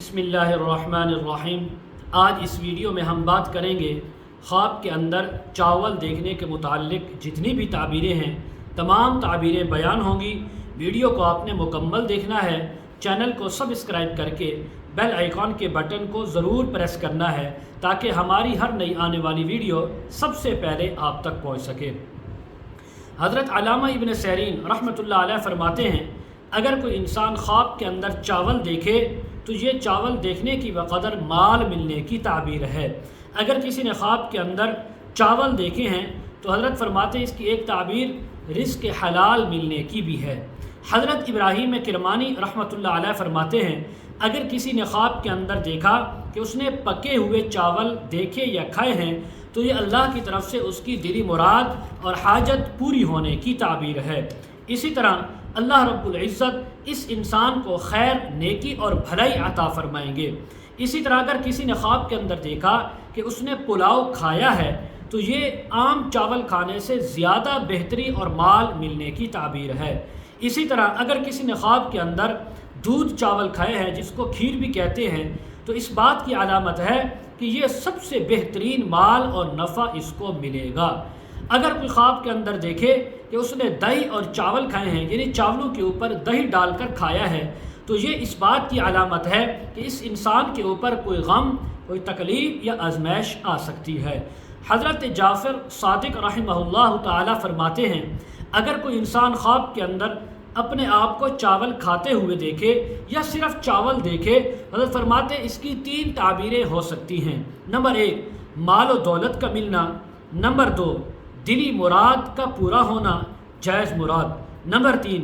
بسم اللہ الرحمن الرحیم۔ آج اس ویڈیو میں ہم بات کریں گے خواب کے اندر چاول دیکھنے کے متعلق جتنی بھی تعبیریں ہیں تمام تعبیریں بیان ہوں گی۔ ویڈیو کو آپ نے مکمل دیکھنا ہے، چینل کو سبسکرائب کر کے بیل آئیکن کے بٹن کو ضرور پریس کرنا ہے تاکہ ہماری ہر نئی آنے والی ویڈیو سب سے پہلے آپ تک پہنچ سکے۔ حضرت علامہ ابن سیرین رحمۃ اللہ علیہ فرماتے ہیں، اگر کوئی انسان خواب کے اندر چاول دیکھے تو یہ چاول دیکھنے کی بقدر مال ملنے کی تعبیر ہے۔ اگر کسی نے خواب کے اندر چاول دیکھے ہیں تو حضرت فرماتے ہیں اس کی ایک تعبیر رزق حلال ملنے کی بھی ہے۔ حضرت ابراہیم کرمانی رحمۃ اللہ علیہ فرماتے ہیں، اگر کسی نے خواب کے اندر دیکھا کہ اس نے پکے ہوئے چاول دیکھے یا کھائے ہیں تو یہ اللہ کی طرف سے اس کی دلی مراد اور حاجت پوری ہونے کی تعبیر ہے۔ اسی طرح اللہ رب العزت اس انسان کو خیر، نیکی اور بھلائی عطا فرمائیں گے۔ اسی طرح اگر کسی نے خواب کے اندر دیکھا کہ اس نے پلاؤ کھایا ہے تو یہ عام چاول کھانے سے زیادہ بہتری اور مال ملنے کی تعبیر ہے۔ اسی طرح اگر کسی نے خواب کے اندر دودھ چاول کھائے ہیں جس کو کھیر بھی کہتے ہیں تو اس بات کی علامت ہے کہ یہ سب سے بہترین مال اور نفع اس کو ملے گا۔ اگر کوئی خواب کے اندر دیکھے کہ اس نے دہی اور چاول کھائے ہیں، یعنی چاولوں کے اوپر دہی ڈال کر کھایا ہے، تو یہ اس بات کی علامت ہے کہ اس انسان کے اوپر کوئی غم، کوئی تکلیف یا آزمائش آ سکتی ہے۔ حضرت جعفر صادق رحمہ اللہ تعالی فرماتے ہیں، اگر کوئی انسان خواب کے اندر اپنے آپ کو چاول کھاتے ہوئے دیکھے یا صرف چاول دیکھے، حضرت فرماتے ہیں اس کی 3 تعبیریں ہو سکتی ہیں۔ نمبر 1 مال و دولت کا ملنا، نمبر 2 دلی مراد کا پورا ہونا، جائز مراد، نمبر 3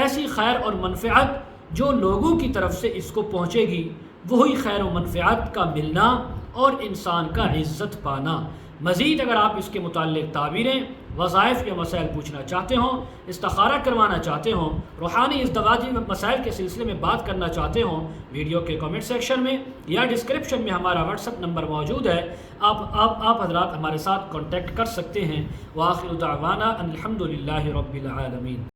ایسی خیر اور منفعت جو لوگوں کی طرف سے اس کو پہنچے گی، وہی خیر و منفعت کا ملنا اور انسان کا عزت پانا۔ مزید اگر آپ اس کے متعلق تعبیریں، وظائف یا مسائل پوچھنا چاہتے ہوں، استخارہ کروانا چاہتے ہوں، روحانی ازدواجی مسائل کے سلسلے میں بات کرنا چاہتے ہوں، ویڈیو کے کمنٹ سیکشن میں یا ڈسکرپشن میں ہمارا واٹس ایپ نمبر موجود ہے، آپ حضرات ہمارے ساتھ کانٹیکٹ کر سکتے ہیں۔ وآخر دعوانا ان الحمد للہ رب العالمین۔